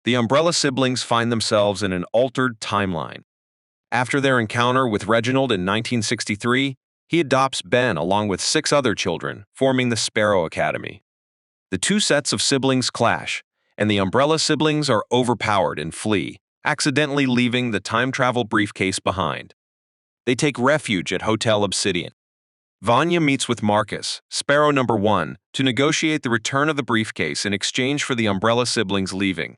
the Umbrella siblings find themselves in an altered timeline. After their encounter with Reginald in 1963, he adopts Ben along with 6 other children, forming the Sparrow Academy. The two sets of siblings clash, and the Umbrella siblings are overpowered and flee, accidentally leaving the time travel briefcase behind. They take refuge at Hotel Obsidian. Vanya meets with Marcus, Sparrow number 1, to negotiate the return of the briefcase in exchange for the Umbrella siblings leaving.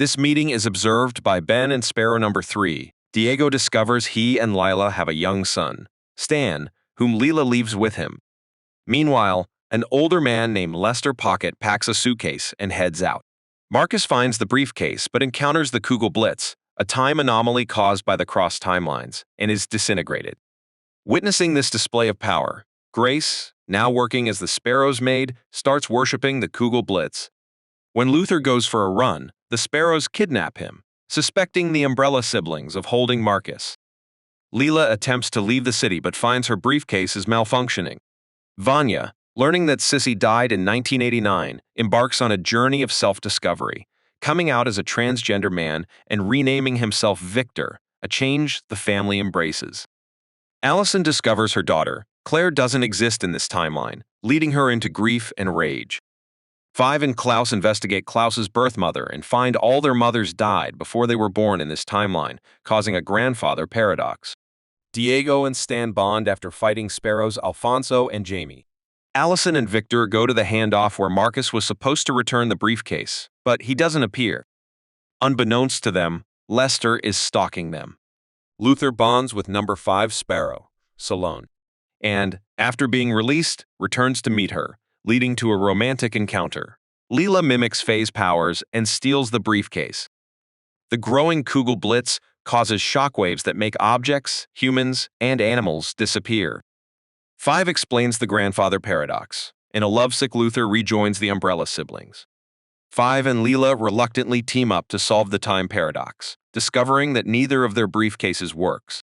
This meeting is observed by Ben and Sparrow number 3. Diego discovers he and Lila have a young son, Stan, whom Lila leaves with him. Meanwhile, an older man named Lester Pocket packs a suitcase and heads out. Marcus finds the briefcase but encounters the Kugel Blitz, a time anomaly caused by the crossed timelines, and is disintegrated. Witnessing this display of power, Grace, now working as the Sparrow's maid, starts worshipping the Kugel Blitz. When Luther goes for a run, the Sparrows kidnap him, suspecting the Umbrella siblings of holding Marcus. Leela attempts to leave the city but finds her briefcase is malfunctioning. Vanya, learning that Sissy died in 1989, embarks on a journey of self-discovery, coming out as a transgender man and renaming himself Victor, a change the family embraces. Allison discovers her daughter, Claire, doesn't exist in this timeline, leading her into grief and rage. Five and Klaus investigate Klaus's birth mother and find all their mothers died before they were born in this timeline, causing a grandfather paradox. Diego and Stan bond after fighting Sparrows Alfonso and Jamie. Allison and Victor go to the handoff where Marcus was supposed to return the briefcase, but he doesn't appear. Unbeknownst to them, Lester is stalking them. Luther bonds with number 5 Sparrow, Salone, and, after being released, returns to meet her, leading to a romantic encounter. Leela mimics Faye's powers and steals the briefcase. The growing Kugel Blitz causes shockwaves that make objects, humans, and animals disappear. 5 explains the grandfather paradox, and a lovesick Luther rejoins the Umbrella siblings. 5 and Leela reluctantly team up to solve the time paradox, discovering that neither of their briefcases works.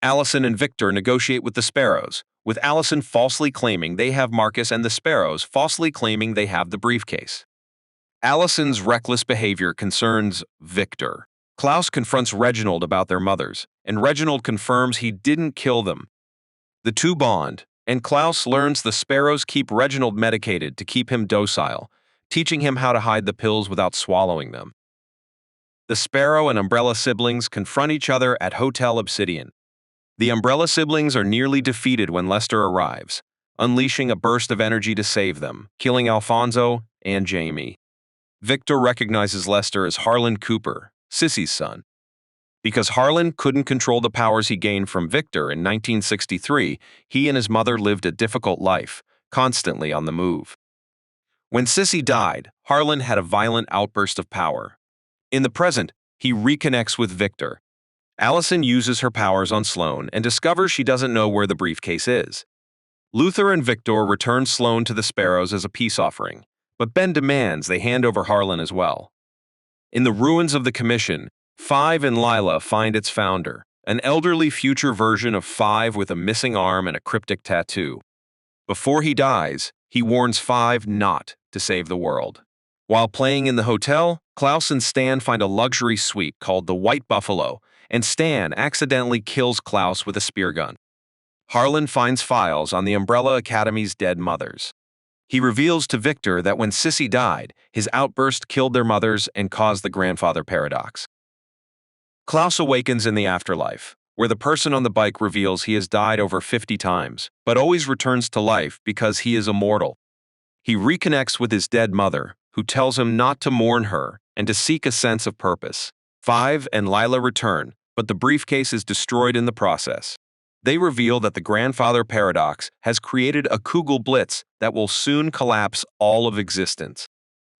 Allison and Victor negotiate with the Sparrows, with Allison falsely claiming they have Marcus and the Sparrows falsely claiming they have the briefcase. Allison's reckless behavior concerns Victor. Klaus confronts Reginald about their mothers, and Reginald confirms he didn't kill them. The two bond, and Klaus learns the Sparrows keep Reginald medicated to keep him docile, teaching him how to hide the pills without swallowing them. The Sparrow and Umbrella siblings confront each other at Hotel Obsidian. The Umbrella siblings are nearly defeated when Lester arrives, unleashing a burst of energy to save them, killing Alfonso and Jamie. Victor recognizes Lester as Harland Cooper, Sissy's son. Because Harland couldn't control the powers he gained from Victor in 1963, he and his mother lived a difficult life, constantly on the move. When Sissy died, Harland had a violent outburst of power. In the present, he reconnects with Victor. Allison uses her powers on Sloane and discovers she doesn't know where the briefcase is. Luther and Victor return Sloane to the Sparrows as a peace offering, but Ben demands they hand over Harlan as well. In the ruins of the Commission, 5 and Lila find its founder, an elderly future version of 5 with a missing arm and a cryptic tattoo. Before he dies, he warns 5 not to save the world. While playing in the hotel, Klaus and Stan find a luxury suite called the White Buffalo, and Stan accidentally kills Klaus with a spear gun. Harlan finds files on the Umbrella Academy's dead mothers. He reveals to Victor that when Sissy died, his outburst killed their mothers and caused the grandfather paradox. Klaus awakens in the afterlife, where the person on the bike reveals he has died over 50 times, but always returns to life because he is immortal. He reconnects with his dead mother, who tells him not to mourn her and to seek a sense of purpose. 5 and Lila return, but the briefcase is destroyed in the process. They reveal that the grandfather paradox has created a Kugel Blitz that will soon collapse all of existence.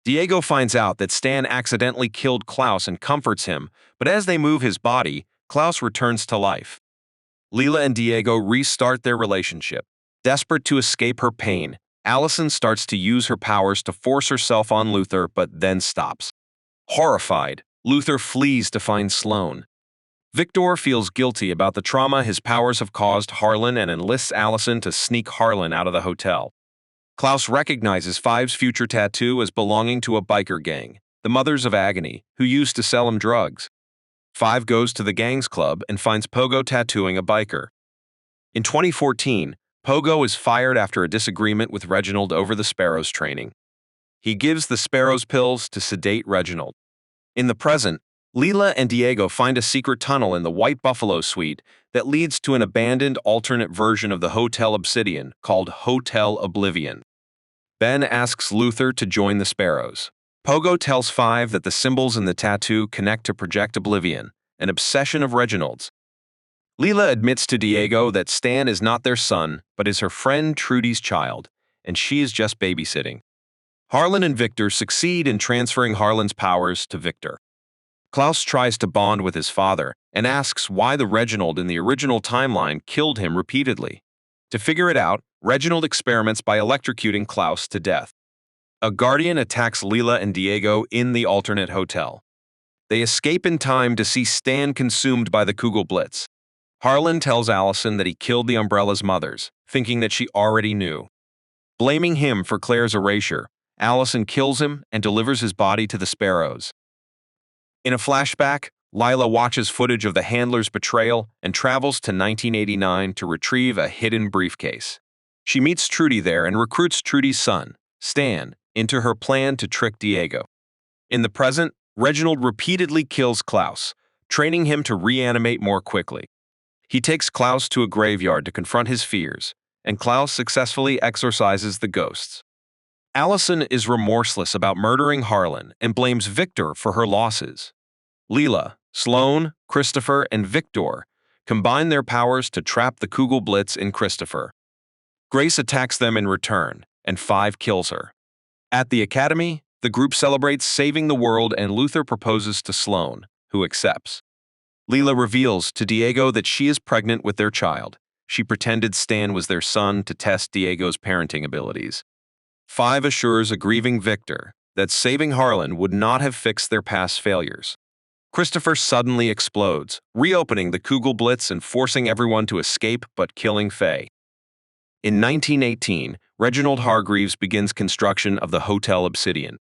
Diego finds out that Stan accidentally killed Klaus and comforts him, but as they move his body, Klaus returns to life. Leela and Diego restart their relationship. Desperate to escape her pain, Allison starts to use her powers to force herself on Luther but then stops. Horrified, Luther flees to find Sloane. Victor feels guilty about the trauma his powers have caused Harlan and enlists Allison to sneak Harlan out of the hotel. Klaus recognizes 5's future tattoo as belonging to a biker gang, the mothers of agony, who used to sell him drugs. 5 goes to the gangs club and finds Pogo tattooing a biker. In 2014, Pogo is fired after a disagreement with Reginald over the Sparrow's training. He gives the Sparrow's pills to sedate Reginald. In the present, Leela and Diego find a secret tunnel in the White Buffalo suite that leads to an abandoned alternate version of the Hotel Obsidian called Hotel Oblivion. Ben asks Luther to join the Sparrows. Pogo tells 5 that the symbols in the tattoo connect to Project Oblivion, an obsession of Reginald's. Leela admits to Diego that Stan is not their son, but is her friend Trudy's child, and she is just babysitting. Harland and Victor succeed in transferring Harland's powers to Victor. Klaus tries to bond with his father and asks why the Reginald in the original timeline killed him repeatedly. To figure it out, Reginald experiments by electrocuting Klaus to death. A guardian attacks Leela and Diego in the alternate hotel. They escape in time to see Stan consumed by the Kugelblitz. Harland tells Allison that he killed the Umbrella's mothers, thinking that she already knew. Blaming him for Claire's erasure, Allison kills him and delivers his body to the Sparrows. In a flashback, Lila watches footage of the handler's betrayal and travels to 1989 to retrieve a hidden briefcase. She meets Trudy there and recruits Trudy's son, Stan, into her plan to trick Diego. In the present, Reginald repeatedly kills Klaus, training him to reanimate more quickly. He takes Klaus to a graveyard to confront his fears, and Klaus successfully exorcises the ghosts. Allison is remorseless about murdering Harland and blames Victor for her losses. Leela, Sloane, Christopher, and Victor combine their powers to trap the Kugelblitz in Christopher. Grace attacks them in return, and 5 kills her. At the Academy, the group celebrates saving the world and Luther proposes to Sloane, who accepts. Leela reveals to Diego that she is pregnant with their child. She pretended Stan was their son to test Diego's parenting abilities. 5 assures a grieving Victor that saving Harland would not have fixed their past failures. Christopher suddenly explodes, reopening the Kugelblitz and forcing everyone to escape but killing Faye. In 1918, Reginald Hargreeves begins construction of the Hotel Obsidian.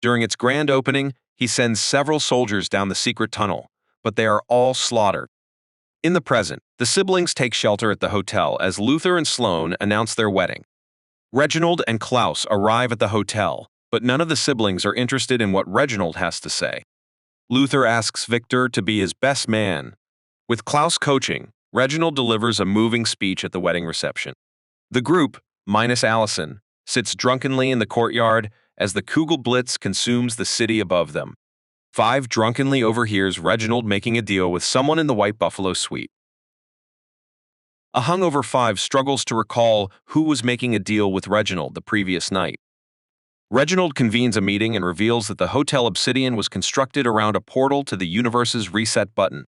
During its grand opening, he sends several soldiers down the secret tunnel, but they are all slaughtered. In the present, the siblings take shelter at the hotel as Luther and Sloane announce their wedding. Reginald and Klaus arrive at the hotel, but none of the siblings are interested in what Reginald has to say. Luther asks Victor to be his best man. With Klaus coaching, Reginald delivers a moving speech at the wedding reception. The group, minus Allison, sits drunkenly in the courtyard as the Kugelblitz consumes the city above them. 5 drunkenly overhears Reginald making a deal with someone in the White Buffalo suite. A hungover 5 struggles to recall who was making a deal with Reginald the previous night. Reginald convenes a meeting and reveals that the Hotel Obsidian was constructed around a portal to the universe's reset button.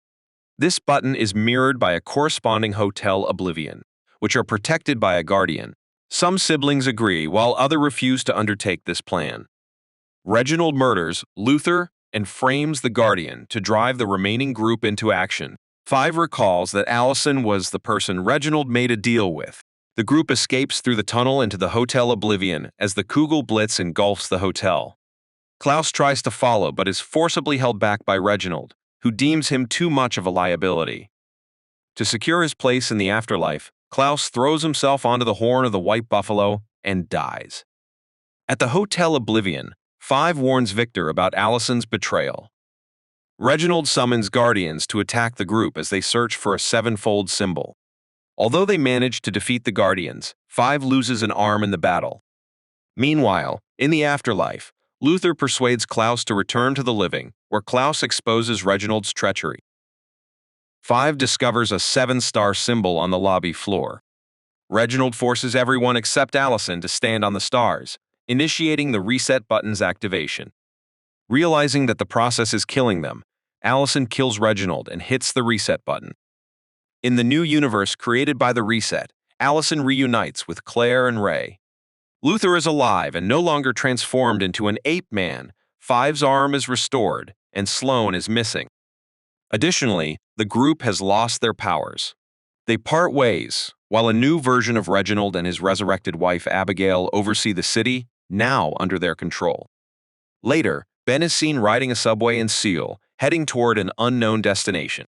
This button is mirrored by a corresponding Hotel Oblivion, which are protected by a guardian. Some siblings agree, while others refuse to undertake this plan. Reginald murders Luther and frames the guardian to drive the remaining group into action. 5 recalls that Allison was the person Reginald made a deal with. The group escapes through the tunnel into the Hotel Oblivion as the Kugelblitz engulfs the hotel. Klaus tries to follow but is forcibly held back by Reginald, who deems him too much of a liability. To secure his place in the afterlife, Klaus throws himself onto the horn of the White Buffalo and dies. At the Hotel Oblivion, 5 warns Victor about Allison's betrayal. Reginald summons guardians to attack the group as they search for a 7-fold symbol. Although they manage to defeat the guardians, 5 loses an arm in the battle. Meanwhile, in the afterlife, Luther persuades Klaus to return to the living, where Klaus exposes Reginald's treachery. 5 discovers a 7-star symbol on the lobby floor. Reginald forces everyone except Allison to stand on the stars, initiating the reset button's activation. Realizing that the process is killing them, Allison kills Reginald and hits the reset button. In the new universe created by the reset, Allison reunites with Claire and Ray. Luther is alive and no longer transformed into an ape man. 5's arm is restored, and Sloane is missing. Additionally, the group has lost their powers. They part ways, while a new version of Reginald and his resurrected wife Abigail oversee the city, now under their control. Later, Ben is seen riding a subway in Seoul, heading toward an unknown destination.